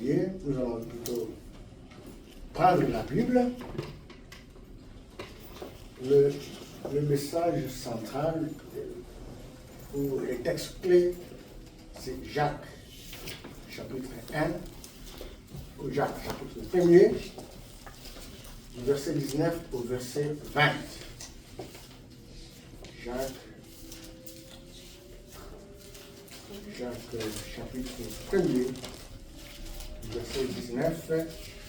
prier, nous allons plutôt prendre la Bible. Le message central ou les textes clés, c'est Jacques, chapitre 1, ou Jacques, chapitre 1er, du verset 19 au verset 20. Jacques, chapitre 1er, du verset 19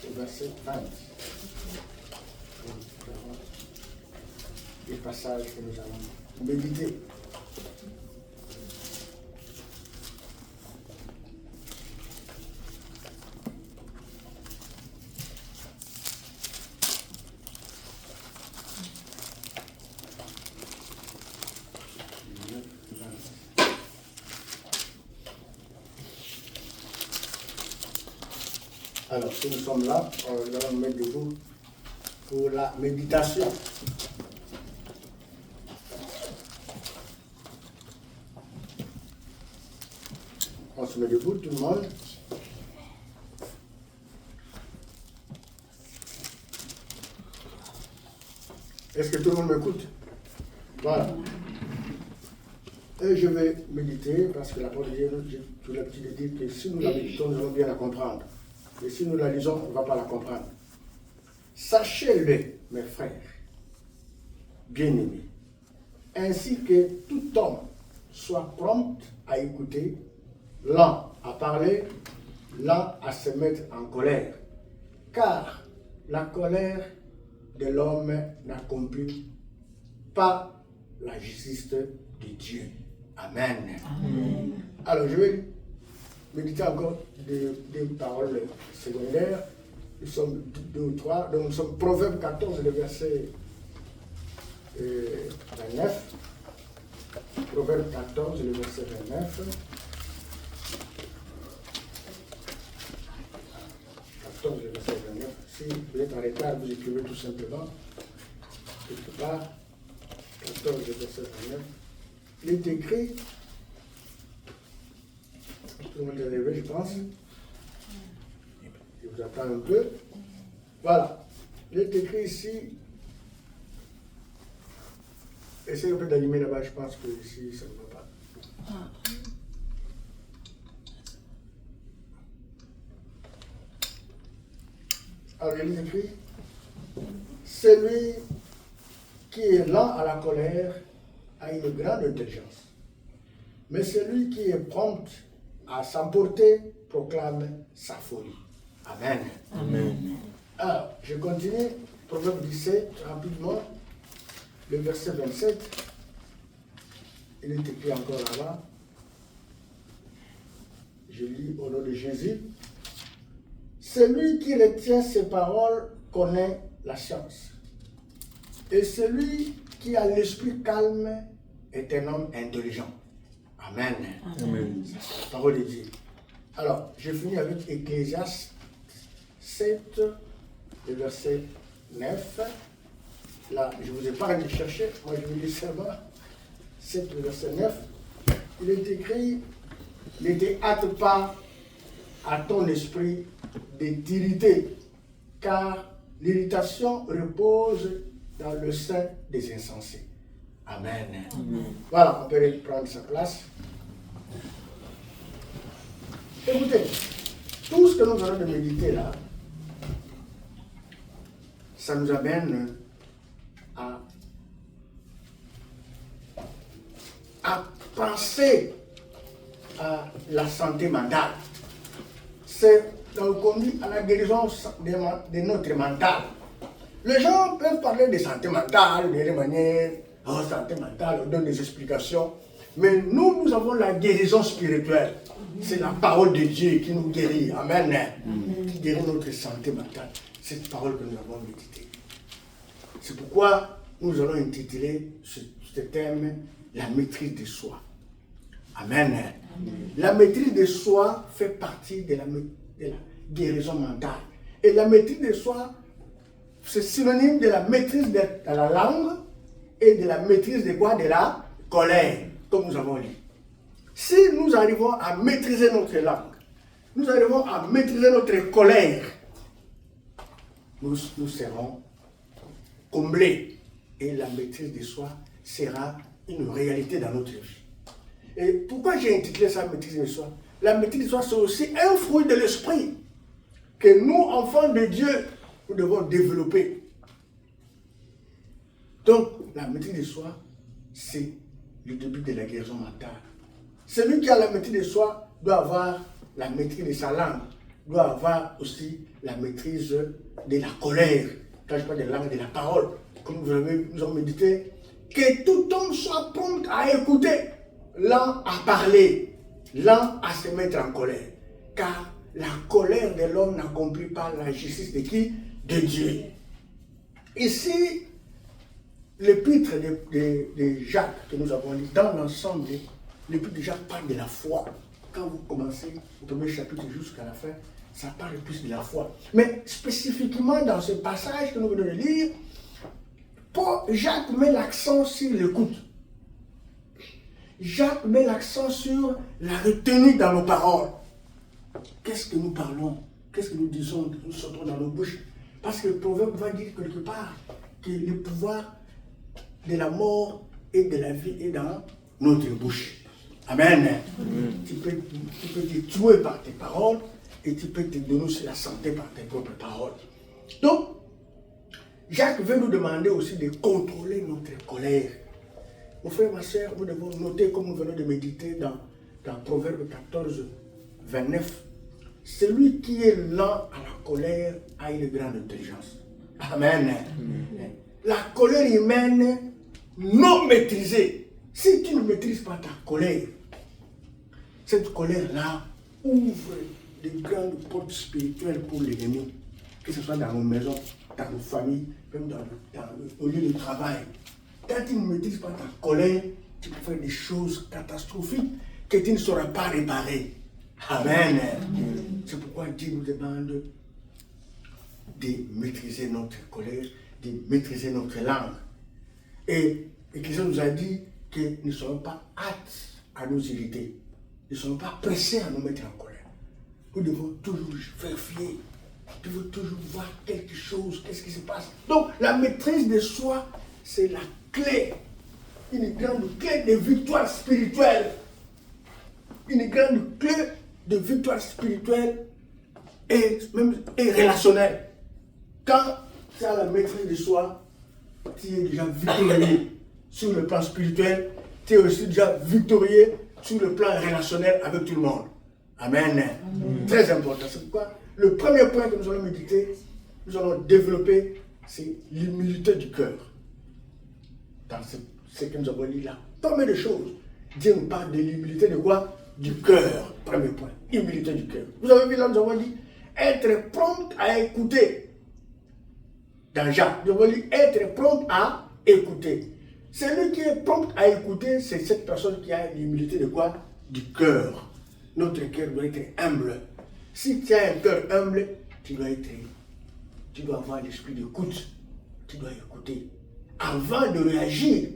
au verset 20. Les passages que nous allons méditer. Alors, si nous sommes là, nous allons nous mettre debout pour la méditation. On se met debout, tout le monde. Est-ce que tout le monde m'écoute? Voilà. Et je vais méditer parce que la parole de Dieu, tout le petit dit que si nous la méditons, nous allons bien la comprendre. Et si nous la lisons, on ne va pas la comprendre. Sachez-le, mes frères, bien-aimés, ainsi que tout homme soit prompt à écouter, lent à parler, lent à se mettre en colère. Car la colère de l'homme n'accomplit pas la justice de Dieu. Amen. Amen. Alors, je vais méditer encore des paroles secondaires. Nous sommes 2 ou 3. Donc, nous sommes Proverbe 14, le verset 29. Proverbe 14, le verset 29. 14, le verset 29. Si vous êtes en retard, vous écrivez tout simplement. Quelque part. 14, le verset 29. Il est écrit. Tout le monde est arrivé, je pense. Je vous attends un peu. Voilà. Il est écrit ici. Essayez un peu d'animer là-bas, je pense que ici, ça ne va pas. Alors, il est écrit, celui qui est lent à la colère a une grande intelligence. Mais celui qui est prompt à s'emporter proclame sa folie. Amen. Amen. Alors, je continue, Proverbe 17, rapidement, le verset 27. Il est écrit encore là-bas. Je lis au nom de Jésus. Celui qui retient ses paroles connaît la science. Et celui qui a l'esprit calme est un homme intelligent. Amen. Amen. C'est la parole de Dieu. Alors, je finis avec Ecclésiaste 7, le verset 9. Là, je ne vous ai pas allé chercher, moi je vous lis seulement 7, le verset 9. Il est écrit, ne te hâte pas à ton esprit de t'irriter, car l'irritation repose dans le sein des insensés. Amen. Amen. Voilà, on peut prendre sa place. Écoutez, tout ce que nous allons méditer là, ça nous amène à penser à la santé mentale. C'est donc conduit à la guérison de notre mental. Les gens peuvent parler de santé mentale de manière, santé mentale, on donne des explications, mais nous avons la guérison spirituelle. C'est la parole de Dieu qui nous guérit. Amen. Qui guérit notre santé mentale. Cette parole que nous avons méditée. C'est pourquoi nous allons intituler ce thème la maîtrise de soi. Amen. Amen. La maîtrise de soi fait partie de la guérison mentale. Et la maîtrise de soi, c'est synonyme de la maîtrise de la langue et de la maîtrise de quoi? De la colère, comme nous avons dit. Si nous arrivons à maîtriser notre langue, nous arrivons à maîtriser notre colère, nous serons comblés. Et la maîtrise de soi sera une réalité dans notre vie. Et pourquoi j'ai intitulé ça maîtrise de soi? La maîtrise de soi, c'est aussi un fruit de l'esprit que nous, enfants de Dieu, nous devons développer. Donc, la maîtrise de soi, c'est le début de la guérison mentale. Celui qui a la maîtrise de soi doit avoir la maîtrise de sa langue, doit avoir aussi la maîtrise de la colère. Quand je parle de la langue, de la parole, comme nous avons médité, que tout homme soit prompt à écouter, lent à parler, lent à se mettre en colère. Car la colère de l'homme n'accomplit pas la justice de qui? De Dieu. Ici, l'épître de Jacques que nous avons lu, dans l'ensemble, l'épître de Jacques parle de la foi. Quand vous commencez au premier chapitre jusqu'à la fin, ça parle plus de la foi. Mais spécifiquement dans ce passage que nous venons de lire, Jacques met l'accent sur l'écoute. Jacques met l'accent sur la retenue dans nos paroles. Qu'est-ce que nous parlons? Qu'est-ce que nous disons? Nous sortons dans nos bouches. Parce que le proverbe va dire quelque part que le pouvoir de la mort et de la vie est dans notre bouche. Amen. Tu peux te tuer par tes paroles et tu peux te donner aussi la santé par tes propres paroles. Donc, Jacques veut nous demander aussi de contrôler notre colère. Mon frère, ma soeur, nous devons noter, comme nous venons de méditer dans Proverbe 14, 29, celui qui est lent à la colère a une grande intelligence. Amen. La colère humaine non maîtrisée. Si tu ne maîtrises pas ta colère, cette colère-là ouvre de grandes portes spirituelles pour l'ennemi, que ce soit dans nos maisons, dans nos familles, même au lieu de travail. Quand tu ne maîtrises pas ta colère, tu peux faire des choses catastrophiques que tu ne sauras pas réparer. Amen. C'est pourquoi Dieu nous demande de maîtriser notre colère, de maîtriser notre langue. Et Christ nous a dit que nous ne serons pas hâtes à nous irriter. Nous ne serons pas pressés à nous mettre en colère. Nous devons toujours vérifier. Nous devons toujours voir quelque chose, qu'est-ce qui se passe. Donc, la maîtrise de soi, c'est la clé, une grande clé de victoire spirituelle. Une grande clé de victoire spirituelle et relationnelle. Quand tu as la maîtrise de soi, tu es déjà victorieux sur le plan spirituel, tu es aussi déjà victorieux sur le plan relationnel avec tout le monde. Amen. Très important. C'est pourquoi le premier point que nous allons méditer, nous allons développer, c'est l'humilité du cœur. Dans ce que nous avons lu là, pas mal de choses. Dieu nous parle de l'humilité de quoi? Du cœur. Premier point, humilité du cœur. Vous avez vu là, nous avons dit être prompt à écouter. Dans Jacques, nous avons dit être prompt à écouter. Celui qui est prompt à écouter, c'est cette personne qui a l'humilité de quoi? Du cœur. Notre cœur doit être humble. Si tu as un cœur humble, tu dois avoir l'esprit d'écoute. Tu dois écouter. Avant de réagir,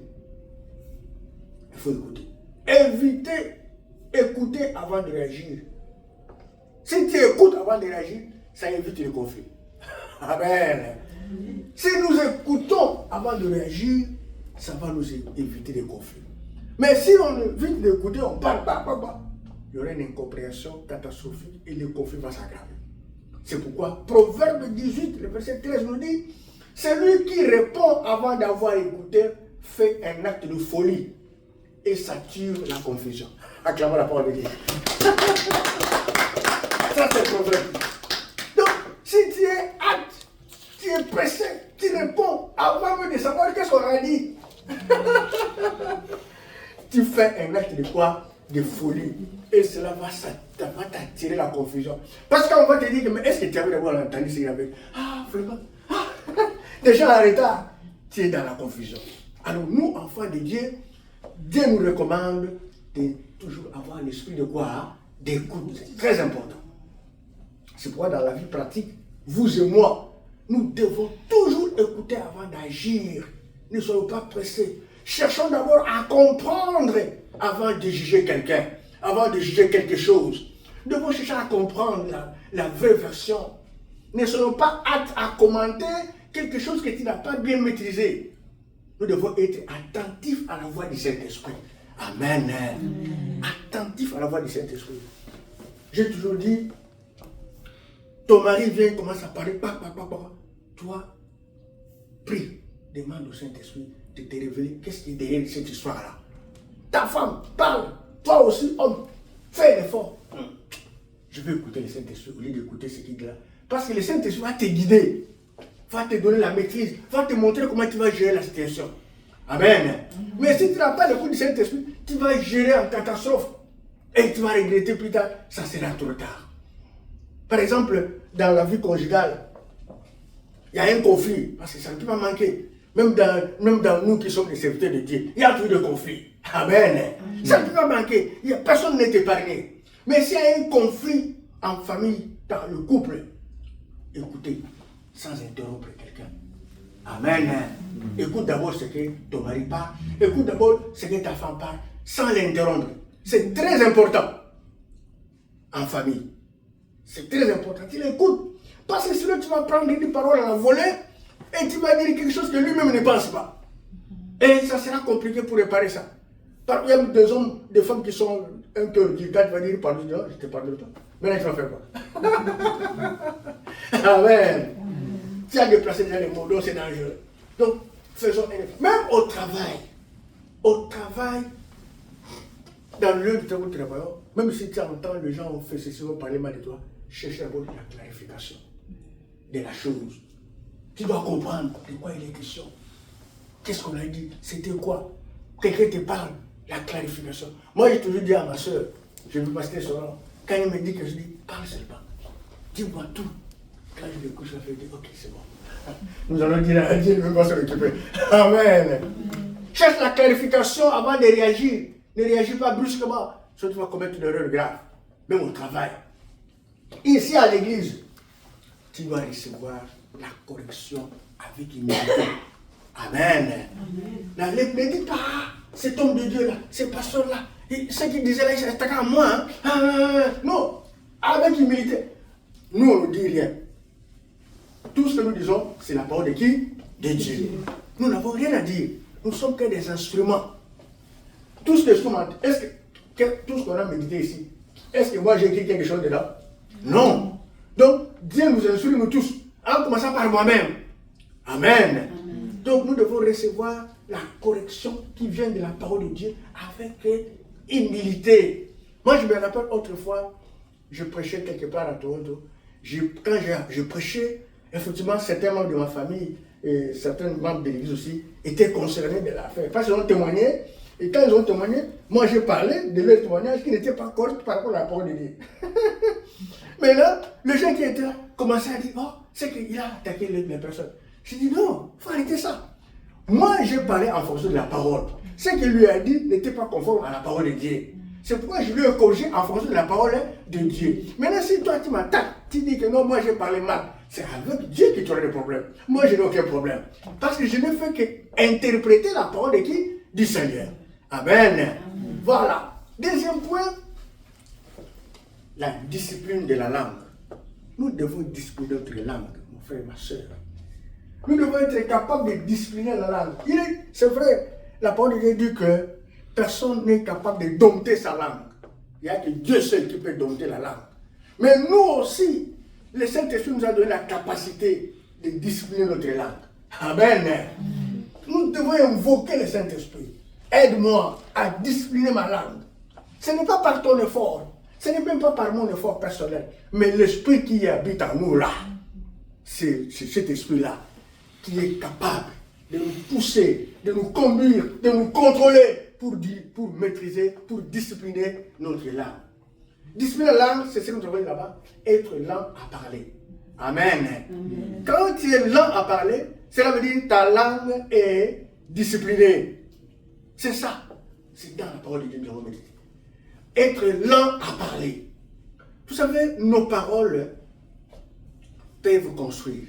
il faut écouter. Éviter, écouter avant de réagir. Si tu écoutes avant de réagir, ça évite les conflits. Amen. Si nous écoutons avant de réagir, ça va nous éviter les conflits. Mais si on évite d'écouter, on parle, il y aura une incompréhension catastrophique et le conflit va s'aggraver. C'est pourquoi Proverbe 18, le verset 13 nous dit, celui qui répond avant d'avoir écouté fait un acte de folie et s'attire la confusion. Acclamons la parole de Dieu. Ça c'est le proverbe. Donc, si tu es hâte, tu es pressé, tu réponds avant même de savoir qu'est-ce qu'on a dit. Tu fais un acte de quoi? De folie. Et cela va t'attirer la confusion. Parce qu'on va te dire, mais est-ce que tu avais d'abord entendu ce qu'il y avait? Ah, vraiment? Déjà en retard, tu es dans la confusion. Alors nous, enfants de Dieu, Dieu nous recommande de toujours avoir l'esprit de quoi? D'écoute. C'est très important. C'est pourquoi dans la vie pratique, vous et moi, nous devons toujours écouter avant d'agir. Ne soyons pas pressés. Cherchons d'abord à comprendre avant de juger quelqu'un, avant de juger quelque chose. Nous devons chercher à comprendre la vraie version. Ne soyons pas aptes à commenter quelque chose que tu n'as pas bien maîtrisé. Nous devons être attentifs à la voix du Saint-Esprit. Amen. Attentifs à la voix du Saint-Esprit. J'ai toujours dit, ton mari vient, commence à parler, toi, prie, demande au Saint-Esprit de te révéler qu'est-ce qui est derrière cette histoire-là. Ta femme parle, toi aussi, homme, fais l'effort. Je vais écouter le Saint-Esprit au lieu d'écouter ce qu'il dit là. Parce que le Saint-Esprit va te guider, va te donner la maîtrise, va te montrer comment tu vas gérer la situation. Amen. Mais si tu n'as pas le coup du Saint-Esprit, tu vas gérer en catastrophe. Et tu vas regretter plus tard, ça sera trop tard. Par exemple, dans la vie conjugale, il y a un conflit, parce que ça ne peut pas manquer. Même dans nous qui sommes les serviteurs de Dieu, il y a toujours des conflits. Amen. Ça ne peut pas manquer. Personne n'est épargné. Mais s'il y a un conflit en famille, dans le couple, écoutez, sans interrompre quelqu'un. Amen. Écoute d'abord ce que ton mari parle. Écoute d'abord ce que ta femme parle, sans l'interrompre. C'est très important en famille. C'est très important. Tu l'écoutes. Parce que sinon tu vas prendre des paroles à la volée et tu vas dire quelque chose que lui-même ne pense pas. Et ça sera compliqué pour réparer ça. Il y a des hommes, des femmes qui sont un peu délicates, tu vas dire, pardon, je te parle de toi. Maintenant tu vas faire quoi? Amen. Tu as déplacé déjà les mots, donc c'est dangereux. Donc, faisons un effort. Même au travail, dans le lieu de travail, même si tu entends les gens ont fait ceci, vont parler mal de toi, cherche d'abord la clarification de la chose. Tu dois comprendre de quoi il est question. Qu'est-ce qu'on a dit? C'était quoi? Quelqu'un te parle, la clarification. Moi, j'ai toujours dit à ma soeur, je ne veux pas citer son nom, quand il me dit que je dis, parle seulement. Dis-moi tout. Quand je l'écoute, je vais dire, ok, c'est bon. Nous allons dire à Dieu, ne veut pas se récupérer. Amen. Cherche la clarification avant de réagir. Ne réagis pas brusquement, sinon tu vas commettre une erreur grave. Même au travail. Ici à l'église, tu dois recevoir la correction avec humilité. Amen. Ne dis pas, cet homme de Dieu là, ce pasteur là, ce qu'il disait là, il s'attaque à moi. Non, avec humilité. Nous, on ne dit rien. Tout ce que nous disons, c'est la parole de qui? De Dieu. Nous n'avons rien à dire. Nous sommes que des instruments. Tout ce qu'on a médité ici, est-ce que moi j'ai écrit quelque chose dedans? Non. Donc, Dieu nous instruit, nous tous, en commençant par moi-même. Amen. Donc, nous devons recevoir la correction qui vient de la parole de Dieu avec humilité. Moi, je me rappelle autrefois, je prêchais quelque part à Toronto. Quand je prêchais, effectivement, certains membres de ma famille et certains membres de l'église aussi étaient concernés de l'affaire. Parce qu'ils ont témoigné, et quand ils ont témoigné, moi j'ai parlé de leur témoignage qui n'était pas correct par rapport à la parole de Dieu. Mais là, le gens qui était là commençaient à dire, oh, c'est qu'il a attaqué les personnes. J'ai dit, non, il faut arrêter ça. Moi, j'ai parlé en fonction de la parole. Ce qu'il lui a dit n'était pas conforme à la parole de Dieu. C'est pourquoi je lui ai corrigé en fonction de la parole de Dieu. Maintenant, si toi tu m'attaques, tu dis que non, moi j'ai parlé mal, c'est avec Dieu que tu auras des problèmes. Moi, je n'ai aucun problème. Parce que je ne fais qu'interpréter la parole de qui? Du Seigneur. Amen. Amen. Voilà. Deuxième point, la discipline de la langue. Nous devons discipliner notre langue, mon frère et ma soeur. Nous devons être capables de discipliner la langue. C'est vrai, la parole de Dieu dit que personne n'est capable de dompter sa langue. Il n'y a que Dieu seul qui peut dompter la langue. Mais nous aussi, le Saint-Esprit nous a donné la capacité de discipliner notre langue. Amen. Nous devons invoquer le Saint-Esprit. Aide-moi à discipliner ma langue. Ce n'est pas par ton effort, ce n'est même pas par mon effort personnel, mais l'esprit qui habite en nous là, c'est cet esprit-là qui est capable de nous pousser, de nous conduire, de nous contrôler pour maîtriser, pour discipliner notre langue. Discipliner la langue, c'est ce que nous avons là-bas, être lent à parler. Amen. Amen. Quand tu es lent à parler, cela veut dire que ta langue est disciplinée. C'est ça. C'est dans la parole de Dieu que nous avons médité. Être lent à parler. Vous savez, nos paroles peuvent construire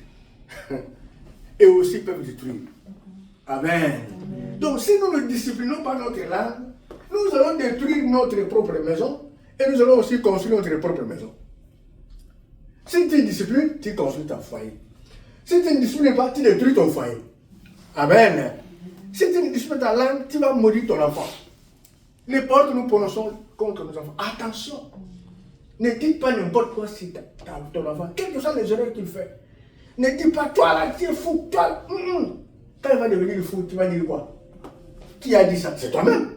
et aussi peuvent détruire. Amen. Amen. Donc si nous ne disciplinons pas notre langue, nous allons détruire notre propre maison Et nous allons aussi construire notre propre maison. Si tu disciplines, tu construis ton foyer. Si tu ne disciplines pas, tu détruis ton foyer. Amen. Si tu ne disciplines ta langue, tu vas mourir ton enfant. Les paroles que nous prononçons contre nos enfants, attention. Ne dis pas n'importe quoi si ton enfant, quelles que soient les erreurs qu'il fait. Ne dis pas, toi là, tu es fou, toi. Quand il va devenir fou, tu vas dire quoi? Qui a dit ça? C'est toi-même.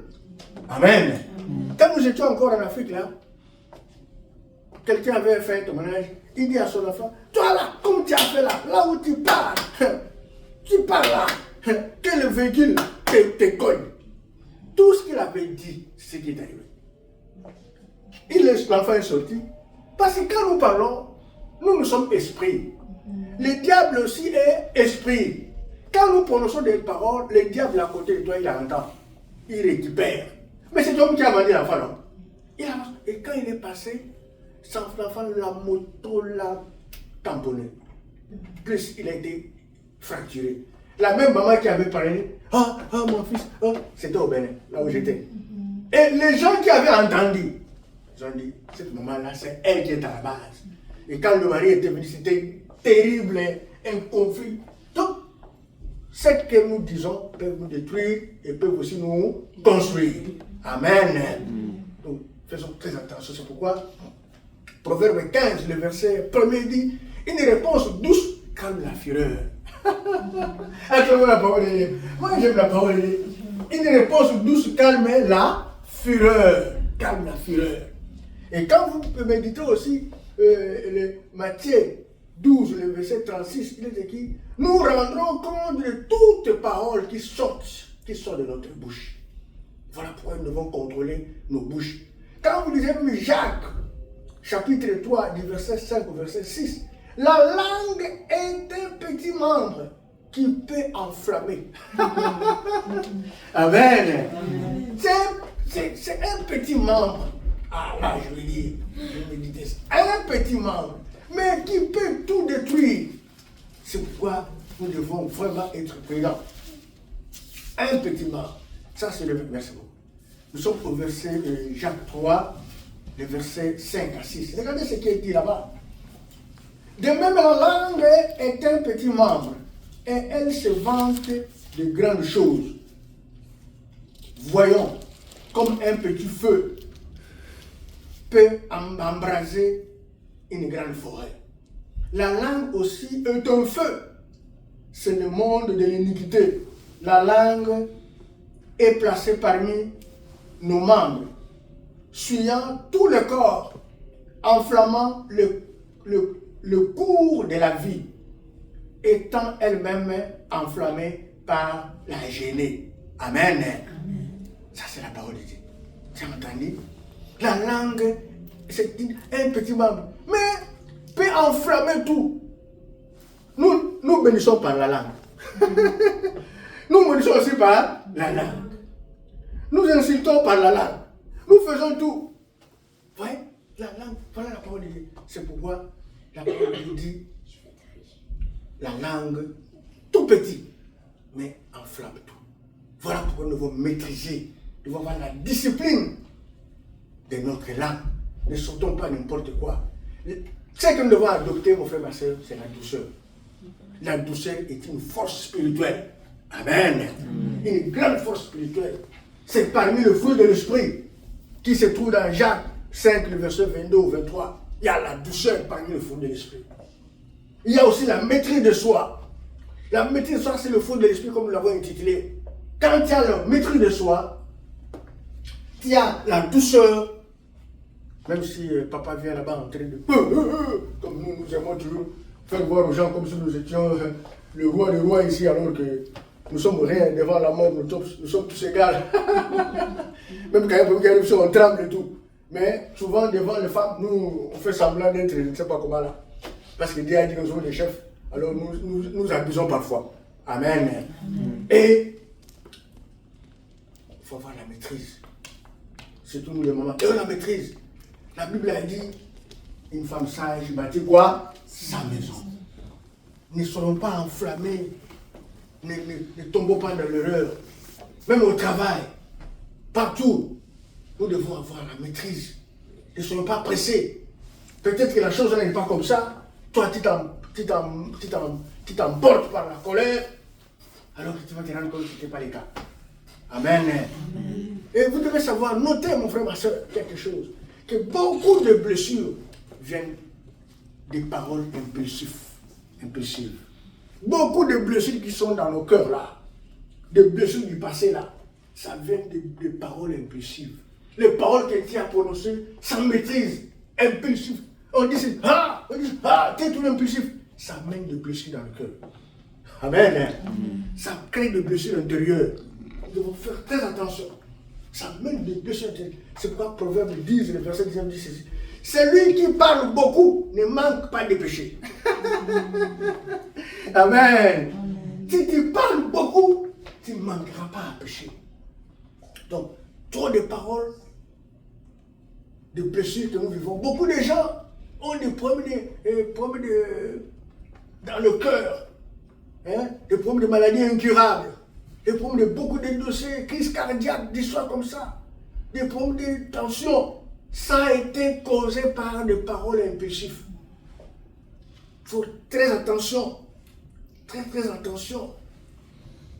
Amen. Quand nous étions encore en Afrique là, quelqu'un avait fait un témoignage, il dit à son enfant, toi là, comme tu as fait là, là où tu pars là, que le véhicule te cogne. Tout ce qu'il avait dit, c'est ce qui est arrivé. L'enfant est sorti. Parce que quand nous parlons, nous sommes esprits. Le diable aussi est esprit. Quand nous prononçons des paroles, le diable à côté de toi, il entend. Il récupère. Mais c'est toi qui as vendu l'enfant, non? Et quand il est passé, l'enfant, la moto l'a tamponné. Plus il a été fracturé. La même maman qui avait parlé, mon fils, c'était au Bénin, là où j'étais. Et les gens qui avaient entendu, ils ont dit, cette maman-là, c'est elle qui est à la base. Et quand le mari était venu, c'était terrible, un conflit. Donc, ce que nous disons peut nous détruire et peut aussi nous construire. Amen. Donc, faisons très attention. C'est pourquoi, Proverbe 15, le verset 1er dit, une réponse douce calme la fureur. Acclamons la parole de Dieu. Moi, j'aime la parole de Dieu. Une réponse douce calme la fureur. Calme la fureur. Et quand vous méditez aussi le Matthieu 12, le verset 36, il est écrit, nous rendrons compte de toutes paroles qui sortent de notre bouche. Voilà pourquoi nous devons contrôler nos bouches. Quand vous lisez même Jacques, chapitre 3, du verset 5 au verset 6, la langue est un petit membre qui peut enflammer. Amen. C'est un petit membre. Ah là, je veux dire, un petit membre, mais qui peut tout détruire. C'est pourquoi nous devons vraiment être prudents. Un petit membre. Ça, c'est le verset. Nous sommes au verset Jacques 3, le verset 5 à 6. Regardez ce qui est dit là-bas. De même, la langue est un petit membre et elle se vante de grandes choses. Voyons, comme un petit feu peut embraser une grande forêt. La langue aussi est un feu. C'est le monde de l'iniquité. La langue est placée parmi nos membres, suyant tout le corps, enflammant le cours de la vie, étant elle-même enflammée par la gênée. Amen. Amen. Ça, c'est la parole de Dieu. Tu as entendu? La langue, c'est un petit membre, mais peut enflammer tout. Nous bénissons par la langue. Nous bénissons aussi par la langue. Nous insultons par la langue. Nous faisons tout. Vous voyez, la langue, voilà la parole de Dieu. C'est pourquoi la parole de Dieu dit, la langue, tout petit, mais enflamme tout. Voilà pourquoi nous devons maîtriser, nous devons avoir la discipline de notre langue. Ne sortons pas n'importe quoi. Ce que nous devons adopter, mon frère, ma soeur, c'est la douceur. La douceur est une force spirituelle. Amen. Une grande force spirituelle. C'est parmi le fruit de l'esprit qui se trouve dans Jacques 5, le verset 22 au 23. Il y a la douceur parmi le fruit de l'esprit. Il y a aussi la maîtrise de soi. La maîtrise de soi, c'est le fruit de l'esprit, comme nous l'avons intitulé. Quand tu as la maîtrise de soi, tu as la douceur. Même si papa vient là-bas en train de... comme nous aimons toujours faire voir aux gens comme si nous étions le roi des rois ici, alors que nous sommes rien devant la mort, nous sommes tous égaux. Même quand il y a un problème qui arrive, on tremble et tout. Mais souvent, devant les femmes, nous, on fait semblant d'être, je ne sais pas comment là. Parce que Dieu a dit que nous sommes des chefs, alors nous abusons parfois. Amen. Et il faut avoir la maîtrise. Surtout nous les mamans. Et la maîtrise. La Bible a dit, une femme sage bâtit quoi? Sa maison. Ne soyons pas enflammés. Ne tombons pas dans l'erreur. Même au travail, partout, nous devons avoir la maîtrise. Ne soyons pas pressés. Peut-être que la chose n'est pas comme ça. Toi, tu t'emportes par la colère. Alors que tu vas te rendre compte que ce n'était pas le cas. Amen. Amen. Et vous devez savoir, notez, mon frère, ma soeur, quelque chose. Que beaucoup de blessures viennent des paroles impulsives. Beaucoup de blessures qui sont dans nos cœurs là, des blessures du passé là, ça vient des paroles impulsives. Les paroles que tu as prononcées sans maîtrise, impulsives. On dit tu es tout impulsif. Ça mène des blessures dans le cœur. Amen. Ça crée des blessures intérieures. Nous devons faire très attention. Ça mène des blessures intérieures. C'est pourquoi Proverbe 10, le verset 10 dit ceci. Celui qui parle beaucoup ne manque pas de péché. Amen. Si tu parles beaucoup, tu ne manqueras pas à pécher. Donc, trop de paroles, de blessures que nous vivons. Beaucoup de gens ont des problèmes dans le cœur, des problèmes de maladies incurables, des problèmes de beaucoup de dossiers, crises cardiaques, des histoires comme ça, des problèmes de tension. Ça a été causé par des paroles impulsives. Il faut très attention, très attention.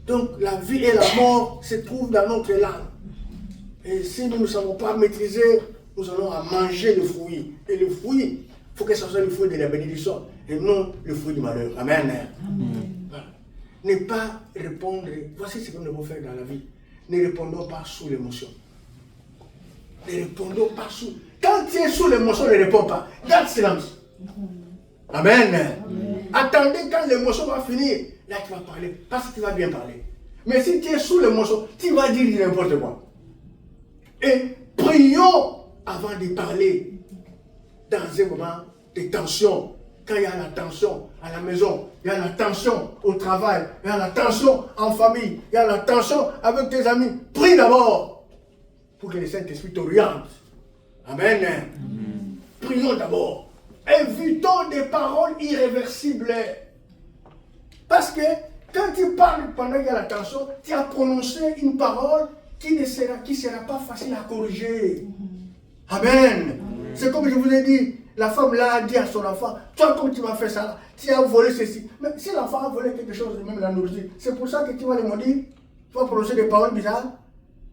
Donc la vie et la mort se trouvent dans notre langue. Et si nous ne savons pas maîtriser, nous allons à manger le fruit. Et le fruit, il faut que ce soit le fruit de la bénédiction et non le fruit du malheur. Amen. Voilà. Ne pas répondre, voici ce que nous devons faire dans la vie. Ne répondons pas sous l'émotion. Ne répondons pas sous. Quand tu es sous l'émotion, ne réponds pas. Garde silence. Amen. Attendez quand l'émotion va finir. Là, tu vas parler. Parce que tu vas bien parler. Mais si tu es sous l'émotion, tu vas dire n'importe quoi. Et prions avant de parler dans un moment de tension. Quand il y a la tension à la maison, il y a la tension au travail, il y a la tension en famille, il y a la tension avec tes amis. Prie d'abord pour que le Saint-Esprit t'oriente. Amen. Prions d'abord. Évitons des paroles irréversibles. Parce que quand tu parles pendant qu'il y a la tension, tu as prononcé une parole qui ne sera pas facile à corriger. Amen. C'est comme je vous ai dit, la femme là a dit à son enfant, toi comme tu m'as fait ça, tu as volé ceci. Mais si l'enfant a volé quelque chose, même la nourriture, c'est pour ça que tu vas le maudire, tu vas prononcer des paroles bizarres.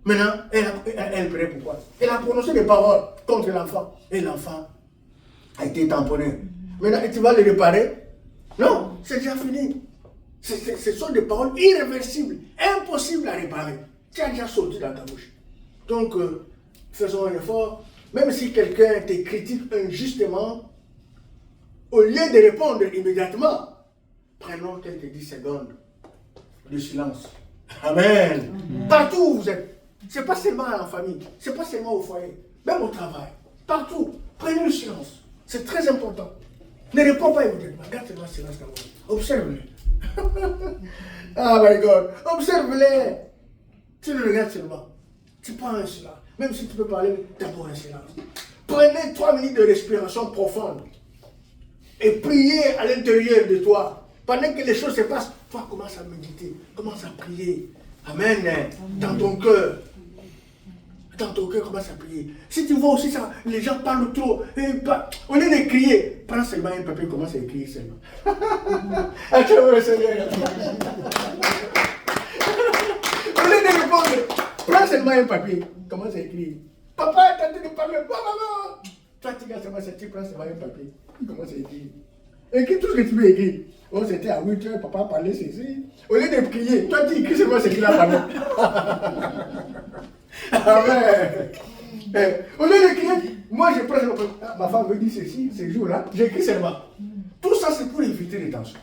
Maintenant, elle plairait pourquoi? Elle a prononcé des paroles contre l'enfant. Et l'enfant a été tamponné. Maintenant, tu vas le réparer? Non, c'est déjà fini. Ce sont des paroles irréversibles, impossibles à réparer. Tu as déjà sorti dans ta bouche. Donc, faisons un effort. Même si quelqu'un te critique injustement, au lieu de répondre immédiatement, prenons quelques 10 secondes de silence. Amen. Partout où vous êtes. Ce n'est pas seulement en famille, ce n'est pas seulement au foyer, même au travail. Partout, prenez le silence. C'est très important. Ne réponds pas immédiatement. Garde-le silence d'abord. Observe-le. Ah my God. Observe-les. Tu le regardes seulement. Tu prends un silence. Même si tu peux parler, d'abord un silence. Prenez 3 minutes de respiration profonde. Et priez à l'intérieur de toi. Pendant que les choses se passent, toi commence à méditer. Commence à prier. Amen. Dans ton cœur. Dans ton cœur, commence à prier. Si tu vois aussi ça, les gens parlent trop. Au lieu de crier, prends seulement un papier, commence à écrire seulement. Acclame le Seigneur. Au lieu de répondre, prends seulement un papier, commence à écrire. Papa est en train de parler. Toi, tu gardes seulement ça, tu prends seulement un papier, commence à écrire. Écris tout ce que tu veux écrire. Oh, c'était à 8 heures, papa parlait ceci. Au lieu de prier, toi, tu écris seulement ce qu'il a parlé. Amen. Au lieu de crier, moi je prends ma femme me dit ceci, ce jour-là, j'écris seulement. Tout ça c'est pour éviter les tensions.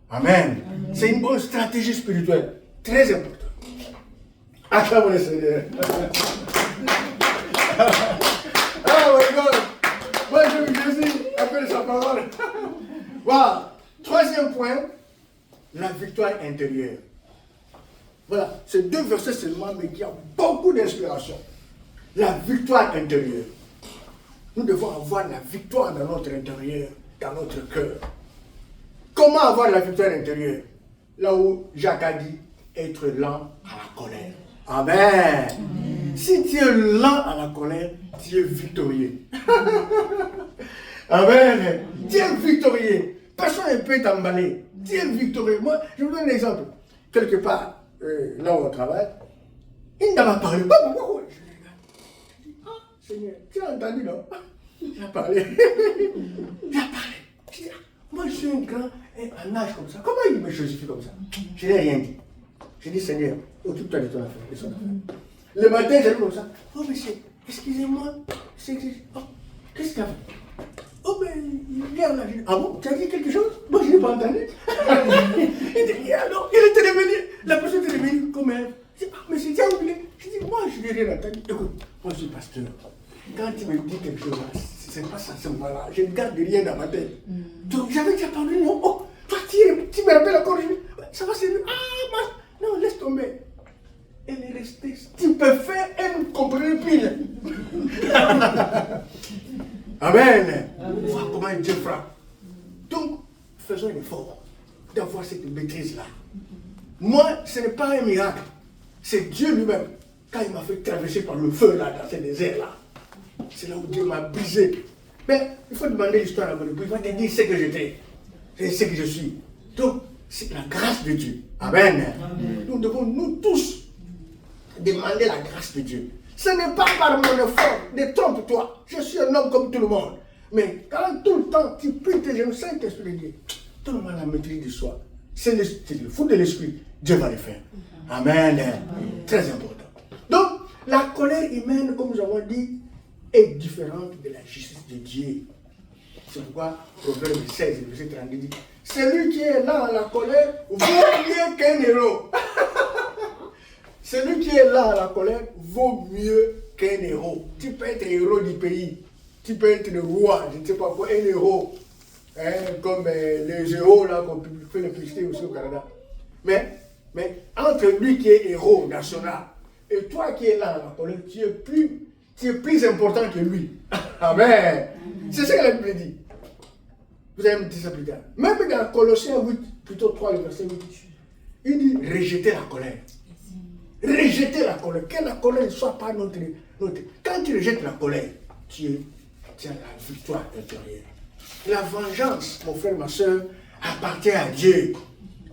Amen. C'est une bonne stratégie spirituelle, très importante. Acclame le Seigneur. Ah my God. Moi je Jésus appelle sa parole. Voilà. Troisième point, la victoire intérieure. Voilà, c'est 2 versets seulement, mais qui ont beaucoup d'inspiration. La victoire intérieure. Nous devons avoir la victoire dans notre intérieur, dans notre cœur. Comment avoir la victoire intérieure? Là où Jacques a dit, être lent à la colère. Amen. Si tu es lent à la colère, tu es victorieux. Amen. Tu es victorieux. Personne ne peut t'emballer. Tu es victorieux. Moi, je vous donne un exemple. Quelque part, là où on travaille, il n'a pas parlé. Je dis, ah, Seigneur, tu as entendu, non? Il a parlé. Il a parlé. Je dis, moi, je suis un grand, un âge comme ça. Comment il me justifie comme ça? Je n'ai rien dit. J'ai dit, Seigneur, occupe-toi de ton affaire, de son affaire. Le matin, j'ai dit comme ça. Oh, monsieur, excusez-moi. Oh, qu'est-ce que tu as fait? Oh, mais hier, là, ah bon, tu as dit quelque chose? Moi, je n'ai pas entendu. Il dit, alors, il était revenu. La personne était revenue comme elle. Je dis, ah, mais c'est déjà oublié. Je dis, moi, je n'ai rien entendu. Écoute, moi, je suis pasteur. Quand tu me dis quelque chose, c'est pas ça, c'est moi là. Je ne garde rien dans ma tête. Donc, j'avais déjà parlé, non? Oh, toi, tu me rappelles encore. Ça va, c'est. Ah, non, laisse tomber. Elle est restée stupéfaite, elle ne comprenait plus. Amen. Voilà comment Dieu frappe. Donc, faisons un effort d'avoir cette maîtrise-là. Moi, ce n'est pas un miracle. C'est Dieu lui-même. Quand il m'a fait traverser par le feu, là, dans ce désert-là, c'est là où Dieu m'a brisé. Mais il faut demander l'histoire à mon époux. Il va te dire ce que j'étais. C'est ce que je suis. Donc, c'est la grâce de Dieu. Amen. Amen. Nous devons, nous tous, demander la grâce de Dieu. Ce n'est pas par mon effort, détrompe-toi. Je suis un homme comme tout le monde. Mais quand tout le temps tu pries tes genoux, Saint-Esprit de Dieu, tout le monde a la maîtrise de soi. C'est le fruit de l'esprit. Dieu va le faire. Amen. Amen. Très important. Donc, la colère humaine, comme nous avons dit, est différente de la justice de Dieu. C'est pourquoi Proverbe 16, verset 32 dit, celui qui est là à la colère vaut mieux qu'un héros. Celui qui est là à la colère vaut mieux qu'un héros. Tu peux être héros du pays. Tu peux être le roi, je ne sais pas quoi, un héros. Hein, comme les héros là qu'on fait la publicité aussi au Canada. Mais entre lui qui est héros national et toi qui es là à la colère, tu es plus important que lui. Amen. C'est ce que la Bible dit. Vous allez me dire ça plus tard. Même dans Colossiens 8, plutôt 3, le verset 8, il dit rejeter la colère. Rejeter la colère. Que la colère ne soit pas notre. Quand tu rejettes la colère, tu as la victoire intérieure. La vengeance, mon frère, ma soeur, appartient à Dieu.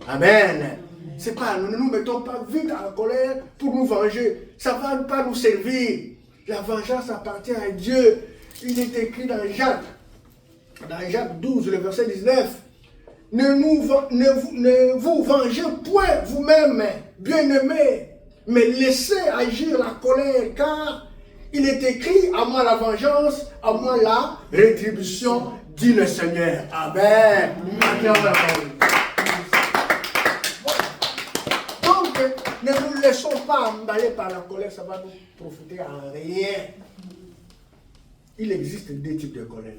Amen. C'est pas, nous ne nous mettons pas vite à la colère pour nous venger. Ça ne va pas nous servir. La vengeance appartient à Dieu. Il est écrit dans Jacques 12, le verset 19. Ne vous vengez point vous-même, bien-aimés, mais laissez agir la colère, car il est écrit, à moi la vengeance, à moi la rétribution, dit le Seigneur. Amen. Donc, ne nous laissons pas emballer par la colère, ça va nous profiter à rien. Il existe deux types de colère.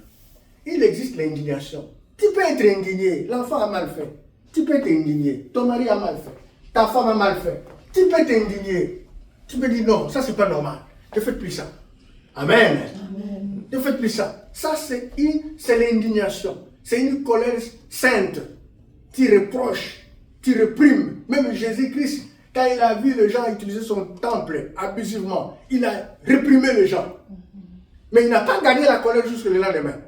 Il existe l'indignation. Tu peux être indigné, l'enfant a mal fait. Tu peux t'indigner, ton mari a mal fait, ta femme a mal fait. Tu peux t'indigner. Tu peux dire non, ça c'est pas normal. Ne faites plus ça. Amen. Amen. Ne faites plus ça. Ça c'est l'indignation. C'est une colère sainte. Tu reproches, tu réprimes. Même Jésus-Christ, quand il a vu les gens utiliser son temple abusivement, il a réprimé les gens. Mais il n'a pas gardé la colère jusqu'au lendemain.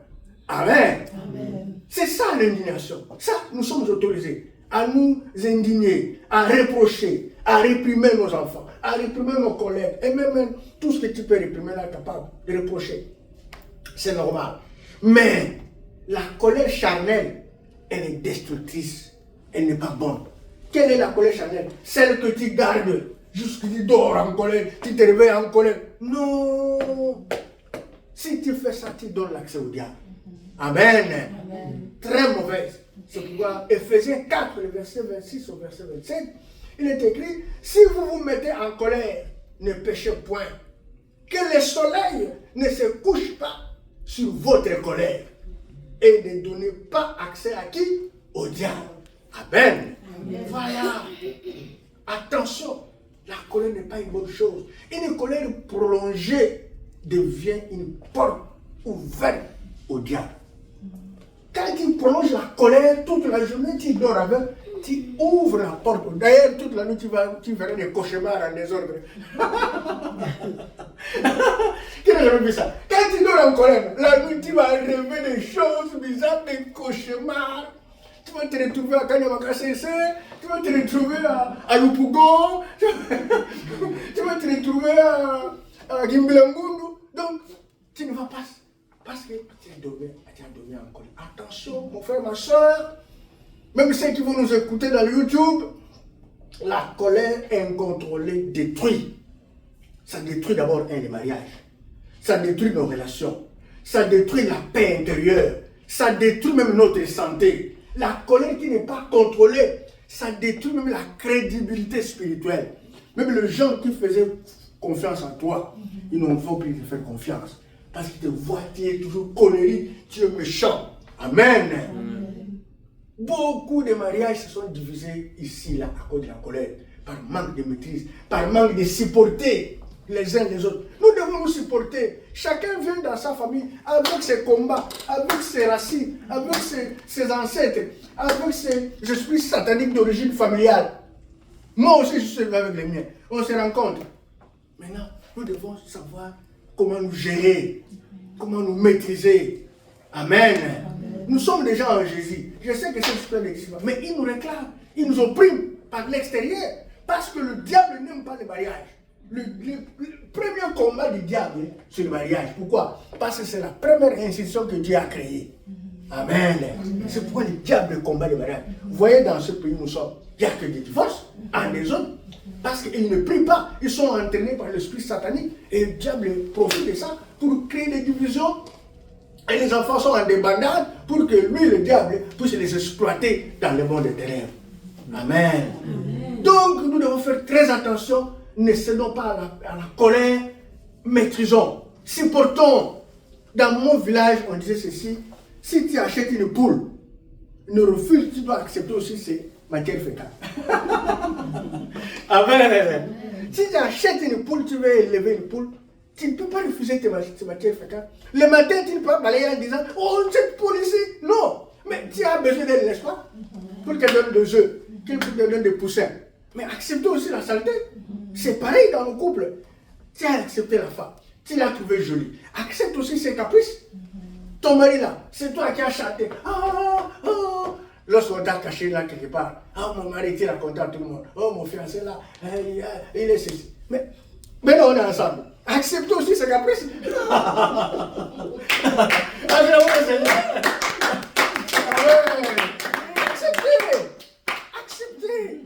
Amen. Amen. C'est ça l'indignation. Ça, nous sommes autorisés à nous indigner, à reprocher, à réprimer nos enfants, à réprimer nos collègues, et même tout ce que tu peux réprimer, là, capable de reprocher. C'est normal. Mais la colère charnelle, elle est destructrice. Elle n'est pas bonne. Quelle est la colère charnelle? Celle que tu gardes jusqu'à tu dors en colère, tu te réveilles en colère. Non. Si tu fais ça, tu donnes l'accès au diable. Amen. Amen. Très mauvaise. C'est pourquoi Ephésiens 4, le verset 26 au verset 27, il est écrit, si vous vous mettez en colère, ne péchez point. Que le soleil ne se couche pas sur votre colère. Et ne donnez pas accès à qui? Au diable. Amen. Amen. Voilà. Attention, la colère n'est pas une bonne chose. Une colère prolongée devient une porte ouverte au diable. Quand tu prolonges la colère toute la journée, tu dors avec, Tu ouvres la porte. D'ailleurs, toute la nuit, tu verras des cauchemars en désordre. Qui n'a jamais vu ça? Quand tu dors en colère, la nuit, tu vas rêver des choses bizarres, des cauchemars. Tu vas te retrouver à Kanyamakasese, tu vas te retrouver à Lupugon, tu vas te retrouver à Gimbelangundu. Donc, tu ne vas pas, parce que tu as dormi en colère. Attention, mon frère, ma soeur, même ceux qui vont nous écouter dans le YouTube, la colère incontrôlée détruit. Ça détruit d'abord les mariages, ça détruit nos relations, ça détruit la paix intérieure, ça détruit même notre santé. La colère qui n'est pas contrôlée, ça détruit même la crédibilité spirituelle. Même les gens qui faisaient confiance en toi, ils n'ont pas plus te faire confiance. Parce qu'ils te voient, tu es toujours colérique, tu es méchant. Amen. Beaucoup de mariages se sont divisés ici, là, à cause de la colère. Par manque de maîtrise, par manque de supporter les uns les autres. Nous devons nous supporter. Chacun vient dans sa famille avec ses combats, avec ses racines, avec ses ancêtres, avec ses esprits sataniques d'origine familiale. Moi aussi, je suis avec les miens. On se rencontre. Maintenant, nous devons savoir comment nous gérer, comment nous maîtriser. Amen. Nous sommes déjà en Jésus. Je sais que c'est super n'existe pas, mais ils nous réclament, ils nous oppriment par l'extérieur. Parce que le diable n'aime pas le mariage. Le premier combat du diable, c'est le mariage. Pourquoi? Parce que c'est la première institution que Dieu a créée. Amen. C'est pourquoi le diable combat le mariage. Vous voyez, dans ce pays où nous sommes, il n'y a que des divorces en des autres. Parce qu'ils ne prient pas. Ils sont entraînés par l'esprit satanique. Et le diable profite de ça pour créer des divisions. Et les enfants sont en débandade pour que lui, le diable, puisse les exploiter dans le monde des ténèbres. Amen. Donc, nous devons faire très attention. Ne cédons pas à la colère. Maîtrisons. Supportons. Dans mon village, on disait ceci. Si tu achètes une poule, ne refuse, tu dois accepter aussi ses matières fécales. Amen. Si tu achètes une poule, tu veux élever une poule, tu ne peux pas refuser tes matières fécales. Le matin, tu ne peux pas balayer en disant « Oh, cette poule ici !» Non. Mais tu as besoin d'elle, n'est-ce pas? Pour qu'elle donne des œufs, qu'elle donne des poussins. Mais accepte aussi la saleté. C'est pareil dans le couple. Tu as accepté la femme. Tu l'as trouvée jolie. Accepte aussi ses caprices. Ton mari là, c'est toi qui as chanté. Lorsqu'on t'a caché là quelque part. Mon mari, tu racontes à tout le monde. Oh, mon fiancé là, il est ceci. Mais maintenant on est ensemble. Accepte aussi ses caprices. Acceptez.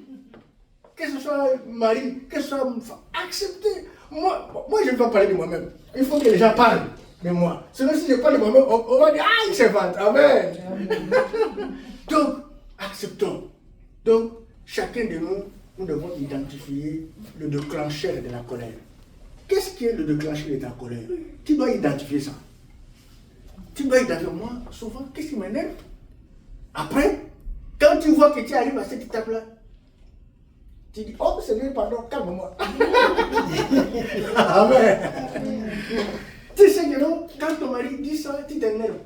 Que ce soit mari, que ce soit femme, acceptez. Moi, je ne vais pas parler de moi-même. Il faut que les gens parlent de moi. Sinon, si je parle de moi-même, on va dire, il se vante. Amen. Donc, acceptons. Donc, chacun de nous, nous devons identifier le déclencheur de la colère. Qu'est-ce qui est le déclencheur de ta colère? Tu dois identifier ça. Tu dois identifier. Moi, souvent, qu'est-ce qui m'énerve? Après, quand tu vois que tu arrives à cette étape-là, tu dis, oh Seigneur, pardon, calme-moi. Amen. Tu sais que non, quand ton mari dit ça, tu t'énerves.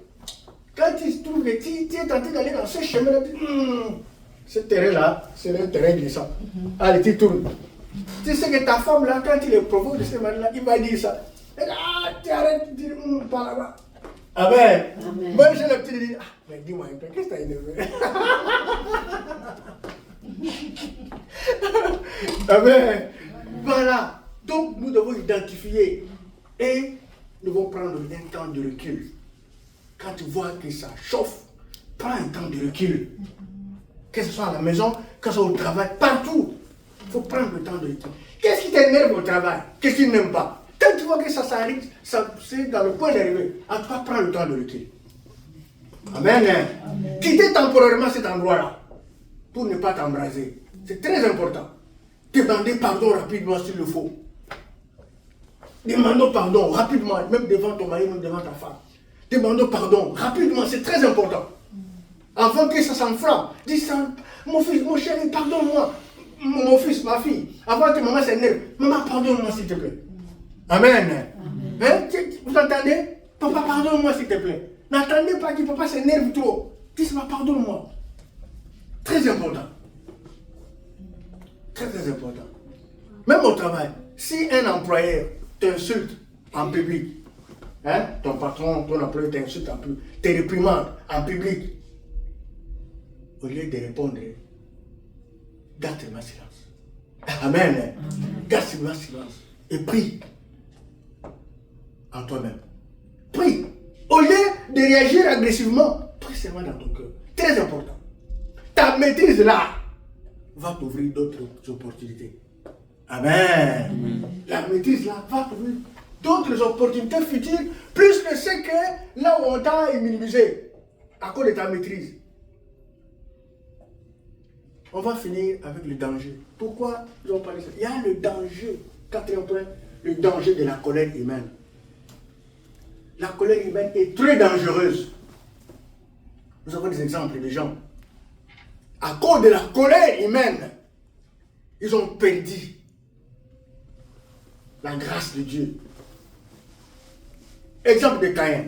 Quand tu trouves que tu es tenté d'aller dans ce chemin-là, tu dis, ce terrain-là, c'est un terrain glissant. Allez, tu tournes. Tu sais que ta femme, là, quand il est provoque de ce mari-là, il va dire ça. Et là, tu arrêtes, tu dis, par là-bas. Amen. Moi, j'ai le petit dit, mais dis-moi un peu, qu'est-ce que tu as énervé? Amen. Voilà. Donc, nous devons identifier et nous devons prendre un temps de recul. Quand tu vois que ça chauffe, prends un temps de recul. Que ce soit à la maison, que ce soit au travail, partout. Il faut prendre le temps de recul. Qu'est-ce qui t'énerve au travail? Qu'est-ce qui n'aime pas? Quand tu vois que ça s'arrive, c'est dans le point d'arriver. En tout cas, prends le temps de recul. Amen. Amen. Quitter temporairement cet endroit-là pour ne pas t'embraser. C'est très important. Demandez pardon rapidement s'il le faut. Demandons pardon rapidement, même devant ton mari, même devant ta femme. Demandons pardon rapidement, c'est très important. Avant que ça s'enflamme, dis ça, mon fils, mon chéri, pardonne-moi. Mon fils, ma fille, avant que maman s'énerve, maman, pardonne-moi s'il te plaît. Amen. Hein? Vous entendez? Papa, pardonne-moi s'il te plaît. N'attendez pas que papa s'énerve trop. Dis-moi, pardonne-moi. Très important. employeur t'insulte en public, hein? Ton patron, ton employeur t'insulte en public, te réprimande en public, au lieu de répondre, garde seulement silence. Amen. Garde seulement silence. Et prie en toi-même. Prie. Au lieu de réagir agressivement, prie seulement dans ton cœur. Très important. Ta maîtrise là va t'ouvrir d'autres opportunités. Amen. La maîtrise là va t'ouvrir d'autres opportunités futures, plus que ce que là où on t'a minimisé à cause de ta maîtrise. On va finir avec le danger. Pourquoi nous avons parlé de ça? Il y a le danger, quatrième point, le danger de la colère humaine. La colère humaine est très dangereuse. Nous avons des exemples de gens. À cause de la colère humaine, ils ont perdu la grâce de Dieu. Exemple de Caïn.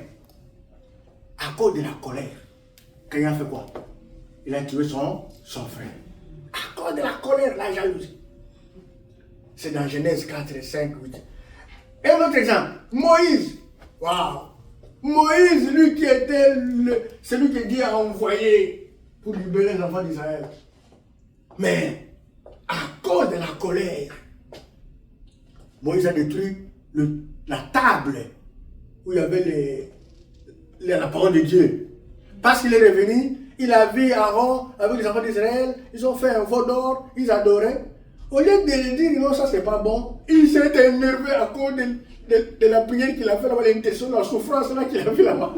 À cause de la colère, Caïn a fait quoi? Il a tué son frère. À cause de la colère, la jalousie. C'est dans Genèse 4, 5, 8. Et un autre exemple, Moïse. Waouh! Moïse, lui qui était celui que Dieu a envoyé pour libérer les enfants d'Israël. Mais, à cause de la colère, Moïse a détruit la table où il y avait la parole de Dieu. Parce qu'il est revenu, il a vu Aaron avec les enfants d'Israël, ils ont fait un veau d'or, ils adoraient. Au lieu de dire non, ça c'est pas bon, il s'est énervé à cause de la prière qu'il a fait là-bas, l'intention, la souffrance là qu'il a fait là-bas.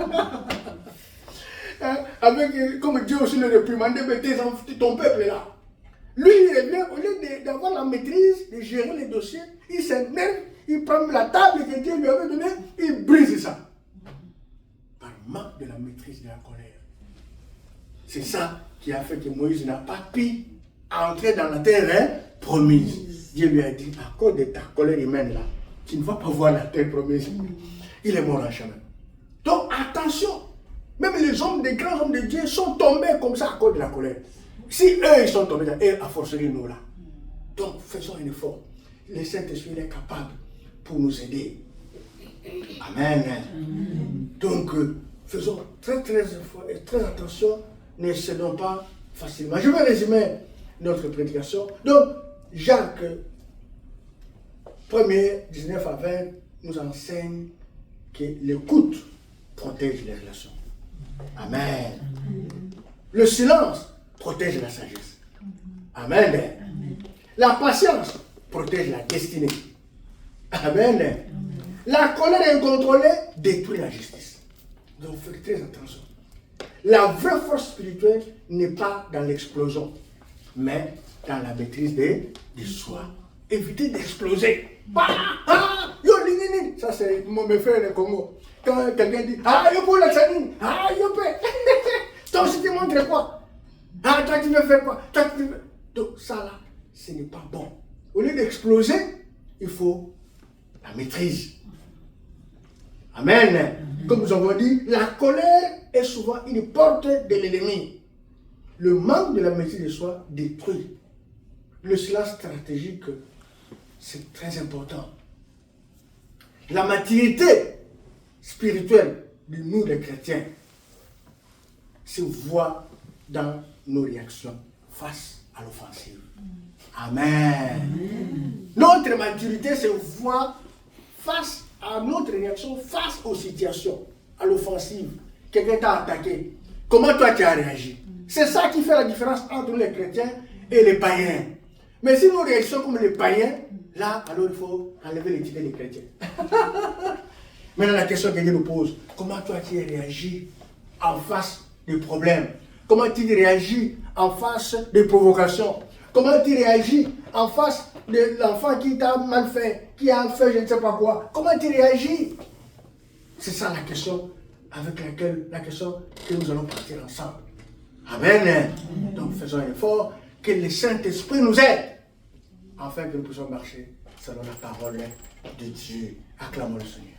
Avec, comme Dieu aussi le réprimandait, mais ton peuple là. Lui, il revient, au lieu d'avoir la maîtrise, de gérer les dossiers, il s'énerve, il prend la table que Dieu lui avait donnée, il brise ça. Par manque de la maîtrise de la colère. C'est ça qui a fait que Moïse n'a pas pu entrer dans la terre promise. Dieu lui a dit, à cause de ta colère humaine là, tu ne vas pas voir la terre promise. Il est mort en chemin. Donc attention, même les hommes, les grands hommes de Dieu sont tombés comme ça à cause de la colère. Si eux ils sont tombés, eux à forcerie nous là. Donc faisons un effort. Le Saint-Esprit est capable pour nous aider. Amen. Donc faisons très attention, ne cédons pas facilement. Je vais résumer notre prédication. Donc Jacques 1er, 19 à 20 nous enseigne que l'écoute protège les relations. Amen. Le silence protège la sagesse. Amen. La patience protège la destinée. Amen. La colère incontrôlée détruit la justice. Donc faites très attention. La vraie force spirituelle n'est pas dans l'explosion, mais dans la maîtrise de soi. Évitez d'exploser. Ça c'est mes frères au Congo. Quand quelqu'un dit, yo pour la sanine, yo paix. Toi aussi tu montres quoi? Toi tu veux faire quoi? Donc ça là, ce n'est pas bon. Au lieu d'exploser, il faut la maîtrise. Amen. Comme nous avons dit, la colère est souvent une porte de l'ennemi. Le manque de la maîtrise de soi détruit. Le silence stratégique, c'est très important. La maturité spirituelle de nous les chrétiens se voit dans nos réactions face à l'offensive. Amen. Notre maturité se voit face à notre réaction, face aux situations, à l'offensive. Quelqu'un t'a attaqué. Comment toi tu as réagi? C'est ça qui fait la différence entre les chrétiens et les païens. Mais si nous réagissons comme les païens, là, alors il faut enlever l'identité des chrétiens. Maintenant, la question que Dieu nous pose, comment toi tu réagis en face des problèmes? Comment tu réagis en face des provocations? Comment tu réagis en face de l'enfant qui t'a mal fait, qui a fait je ne sais pas quoi? Comment tu réagis? C'est ça la question que nous allons partir ensemble. Amen. Donc faisons un effort, que le Saint-Esprit nous aide, afin que nous puissions marcher selon la parole de Dieu. Acclamons le Seigneur.